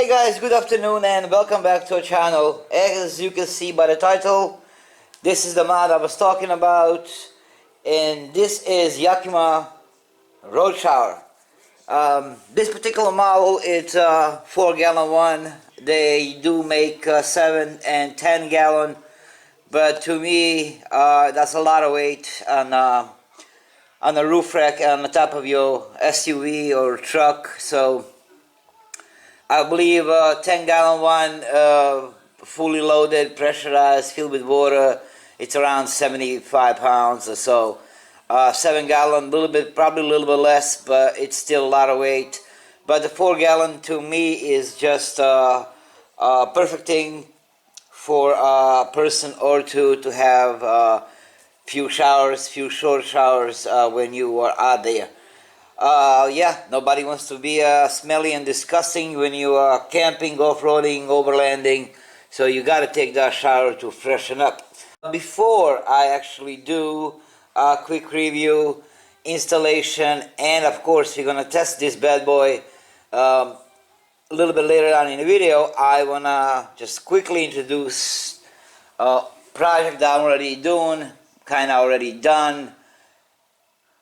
Hey guys, good afternoon and welcome back to our channel. As you can see by the title, this is the mod I was talking about, and this is YAKIMA RoadShower. This particular model, it's a 4-gallon one. They do make 7 and 10 gallon, but to me that's a lot of weight on a roof rack on the top of your SUV or truck. So I believe a 10-gallon one, fully loaded, pressurized, filled with water, it's around 75 pounds or so. 7-gallon, probably a little bit less, but it's still a lot of weight. But the 4-gallon to me is just a perfect thing for a person or two to have few short showers when you are out there. Yeah, nobody wants to be smelly and disgusting when you are camping, off-roading, overlanding, so you gotta take that shower to freshen up. Before I actually do a quick review, installation, and of course we're gonna test this bad boy a little bit later on in the video, I wanna just quickly introduce a project that I'm already doing, kinda already done,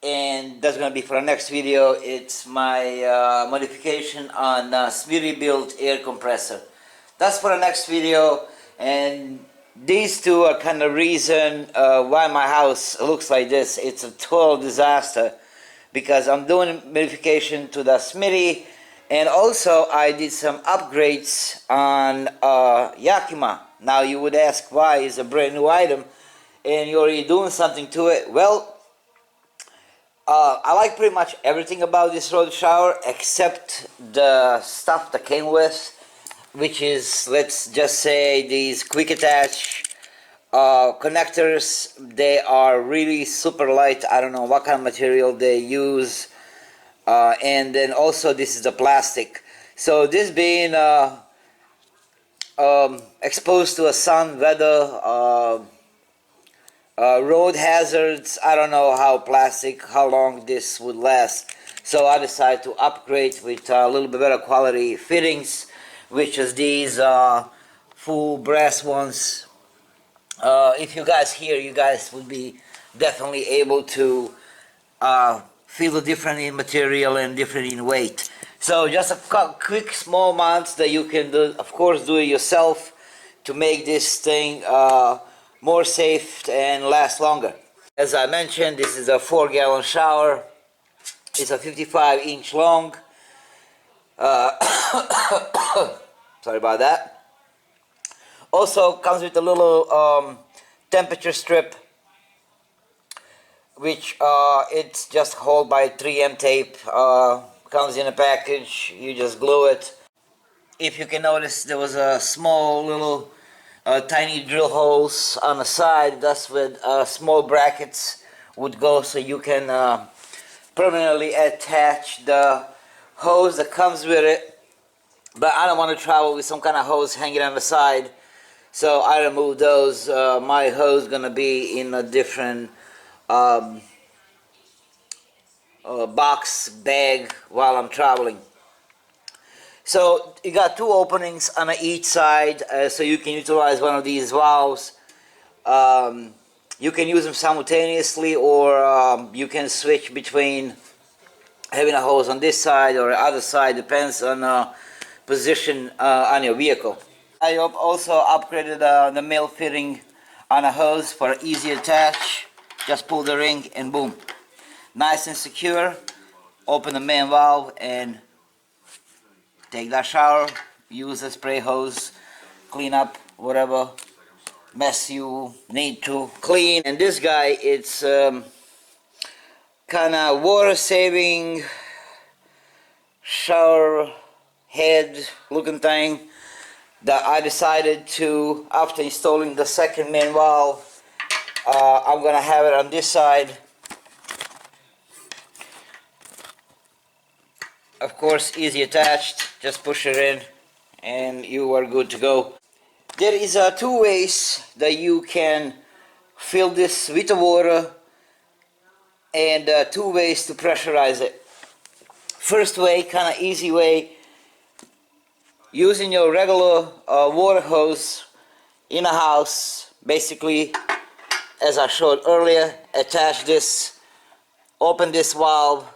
and that's going to be for the next video. It's my modification on Smitty built air compressor. That's for the next video, and these two are kind of reason why my house looks like this. It's a total disaster because I'm doing modification to the Smitty, and also I did some upgrades on Yakima. Now you would ask, why is a brand new item and you're already doing something to it? Well, I like pretty much everything about this road shower except the stuff that came with, which is, let's just say, these quick attach connectors. They are really super light. I don't know what kind of material they use, and then also this is the plastic. So this being exposed to a sun, weather, road hazards, I don't know how long this would last. So I decided to upgrade with a little bit better quality fittings, which is these full brass ones. If you guys here, you guys would be definitely able to feel the difference in material and different in weight. So just a quick small mounts that you can do, of course, do it yourself to make this thing more safe and last longer. As I mentioned, this is a 4-gallon shower. It's a 55-inch long. Sorry about that. Also comes with a little temperature strip, which it's just held by 3M tape. Comes in a package. You just glue it. If you can notice, there was a small little tiny drill holes on the side. That's where small brackets would go, so you can permanently attach the hose that comes with it. But I don't want to travel with some kind of hose hanging on the side, so I removed those. My hose gonna be in a different box bag while I'm traveling. So you got 2 openings on each side, so you can utilize one of these valves. You can use them simultaneously, or you can switch between having a hose on this side or the other side, depends on position on your vehicle. I also upgraded the male fitting on a hose for easy attach. Just pull the ring and boom. Nice and secure. Open the main valve and take that shower, use a spray hose, clean up whatever mess you need to clean. And this guy, it's kind of water saving shower head looking thing that I decided to, after installing the second main valve, I'm gonna have it on this side. Of course, easy attached, just push it in and you are good to go. There is 2 ways that you can fill this with the water, and 2 ways to pressurize it. First way, kind of easy way, using your regular water hose in a house, basically, as I showed earlier, attach this, open this valve,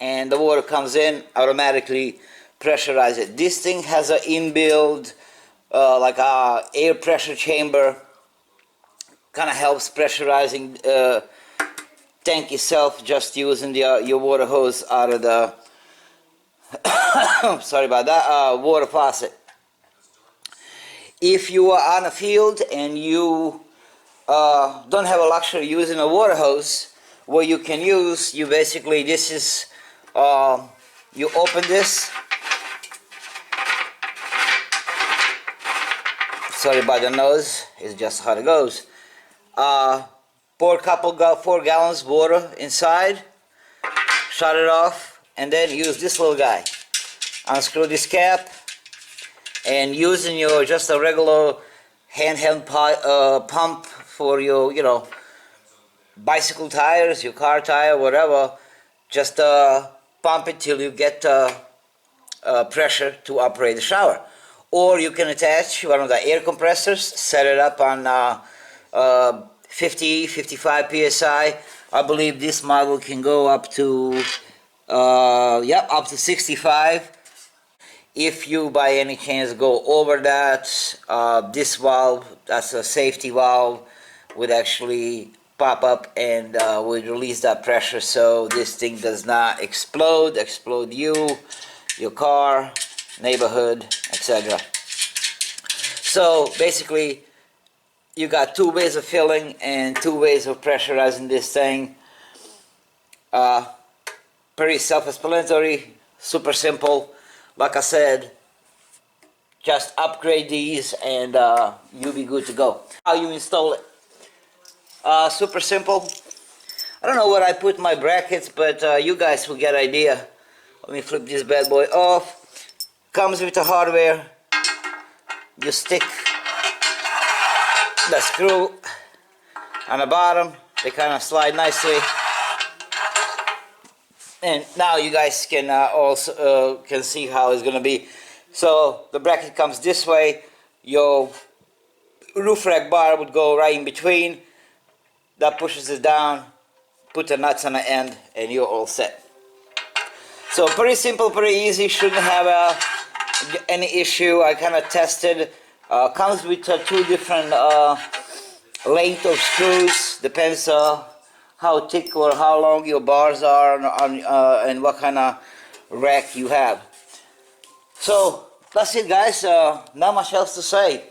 and the water comes in, automatically pressurize it. This thing has an inbuilt like a air pressure chamber, kind of helps pressurizing tank itself, just using your water hose out of the sorry about that, water faucet. If you are on a field and you don't have a luxury using a water hose, what you can use, you basically, this is, you open this, sorry about the nose, it's just how it goes. Pour a couple, 4 gallons water inside, shut it off, and then use this little guy. Unscrew this cap, and using your just a regular handheld pump for your, you know, bicycle tires, your car tire, whatever, just pump it till you get pressure to operate the shower. Or you can attach one of the air compressors, set it up on 50, 55 psi. I believe this model can go up to up to 65. If you by any chance go over that, this valve, that's a safety valve, would actually pop up and would release that pressure, so this thing does not explode you, your car, neighborhood, etc. So basically, you got 2 ways of filling and 2 ways of pressurizing this thing. Pretty self-explanatory, super simple. Like I said, just upgrade these and you'll be good to go. How you install it? Super simple. I don't know where I put my brackets, but you guys will get an idea. Let me flip this bad boy off. Comes with the hardware. You stick the screw on the bottom. They kind of slide nicely. And now you guys can also can see how it's gonna be. So the bracket comes this way. Your roof rack bar would go right in between. That pushes it down. Put the nuts on the end, and you're all set. So pretty simple, pretty easy. Shouldn't have any issue. I kind of tested. Comes with 2 different length of screws. Depends how thick or how long your bars are and what kind of rack you have. So that's it, guys. Not much else to say.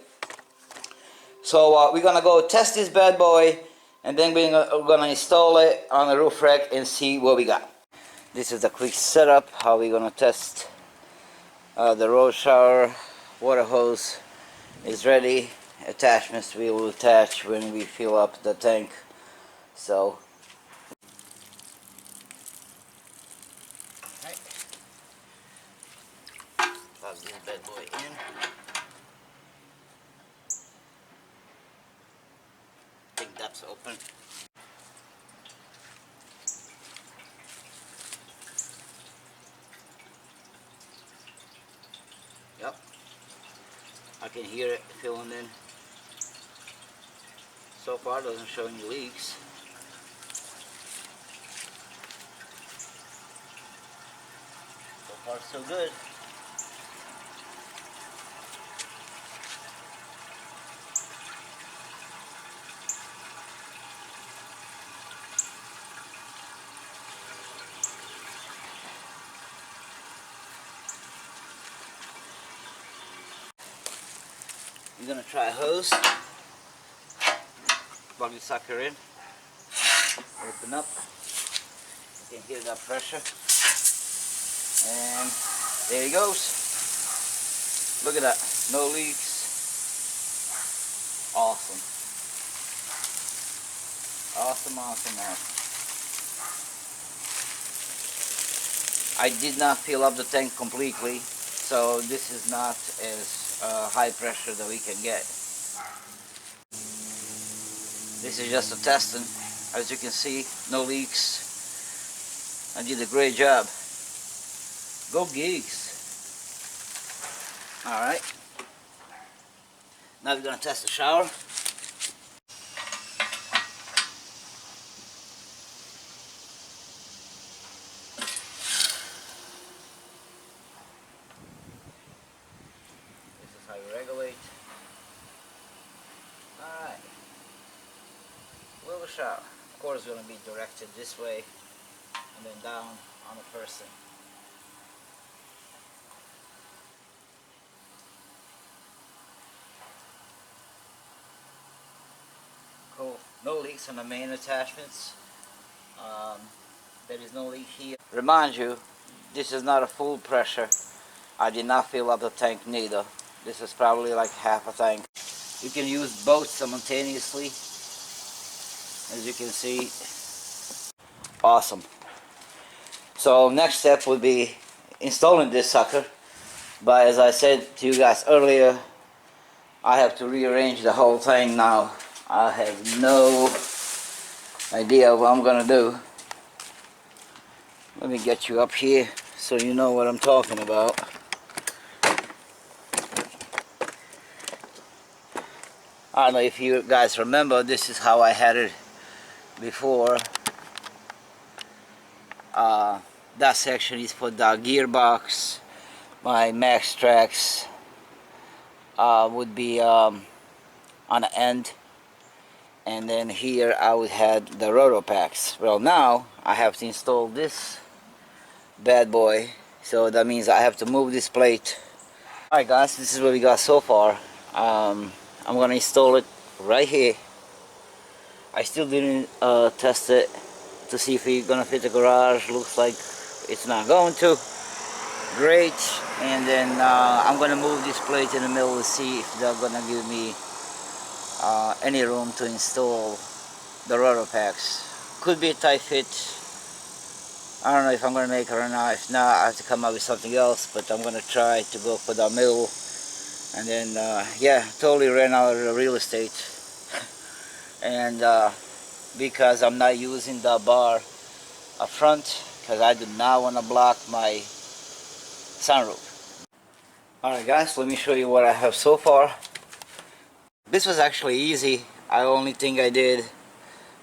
So we're gonna go test this bad boy, and then we're gonna install it on the roof rack and see what we got. This is the quick setup, how we're gonna test the RoadShower. Water hose is ready. Attachments we will attach when we fill up the tank. So plug this bad boy in. I think that's open. Yep, I can hear it filling in. So far doesn't show any leaks. So far so good. You're gonna try a hose. Plug the sucker in. Open up. You can hear that pressure. And there he goes. Look at that. No leaks. Awesome. Awesome, awesome, awesome. I did not fill up the tank completely, so this is not as high pressure that we can get. This is just a testing. As you can see, no leaks. I did a great job. Go Geeks. Alright, now we're going to test the shower. This is how you regulate. Alright, little shower. Of course, it's going to be directed this way and then down on the person. Cool. No leaks on the main attachments. There is no leak here. Remind you, this is not a full pressure. I did not fill up the tank neither. This is probably like half a tank. You can use both simultaneously, as you can see. Awesome. So next step would be installing this sucker. But as I said to you guys earlier, I have to rearrange the whole thing now. I have no idea what I'm gonna do. Let me get you up here so you know what I'm talking about. I don't know if you guys remember, this is how I had it before. That section is for the gearbox. My max tracks would be on the end, and then here I would have the rotor packs. Well, now I have to install this bad boy, so that means I have to move this plate. Alright guys, this is what we got so far. I'm gonna install it right here. I still didn't test it to see if it's gonna fit the garage. Looks like it's not going to. Great. And then I'm gonna move this plate in the middle to see if they're gonna give me any room to install the rotor packs. Could be a tight fit. I don't know if I'm gonna make it or not. If not, I have to come up with something else, but I'm gonna try to go for the middle. And then yeah, totally ran out of the real estate. And because I'm not using the bar up front, because I do not want to block my sunroof. Alright guys, let me show you what I have so far. This was actually easy. I only thing I did,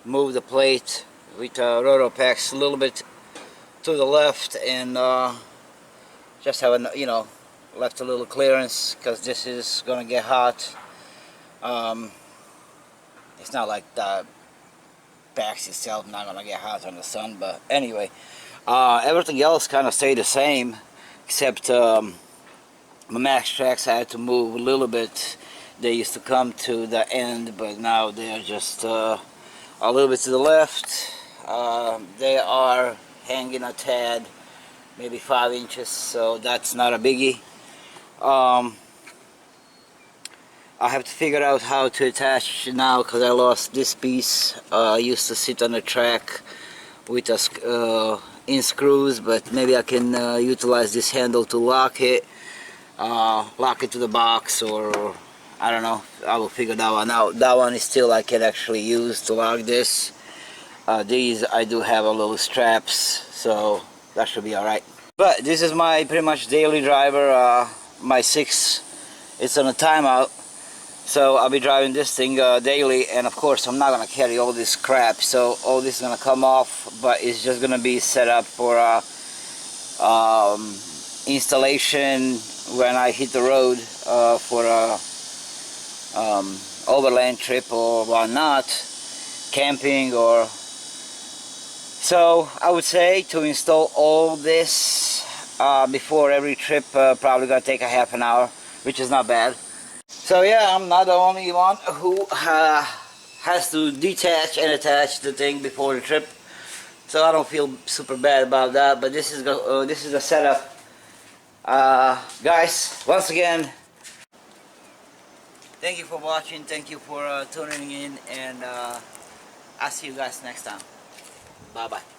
move the plate with rotor packs a little bit to the left, and just have a, you know, left a little clearance, because this is gonna get hot. It's not like the backs itself not gonna get hot on the sun, but anyway, everything else kind of stayed the same, except my max tracks I had to move a little bit. They used to come to the end, but now they're just a little bit to the left. They are hanging a tad, maybe 5 inches, so that's not a biggie. I have to figure out how to attach now, because I lost this piece. I used to sit on the track with in screws, but maybe I can utilize this handle to lock it to the box, or I don't know. I will figure that one out. That one is still I can actually use to lock this. These I do have a little straps, so that should be alright. But this is my pretty much daily driver. My 6, it's on a timeout, so I'll be driving this thing daily. And of course I'm not gonna carry all this crap, so all this is gonna come off, but it's just gonna be set up for installation when I hit the road for a overland trip or whatnot, camping or so. I would say to install all this before every trip probably gonna take a half an hour, which is not bad. So yeah, I'm not the only one who has to detach and attach the thing before the trip, so I don't feel super bad about that. But this is the setup. Guys, once again, thank you for watching, thank you for tuning in, and I'll see you guys next time. Bye bye.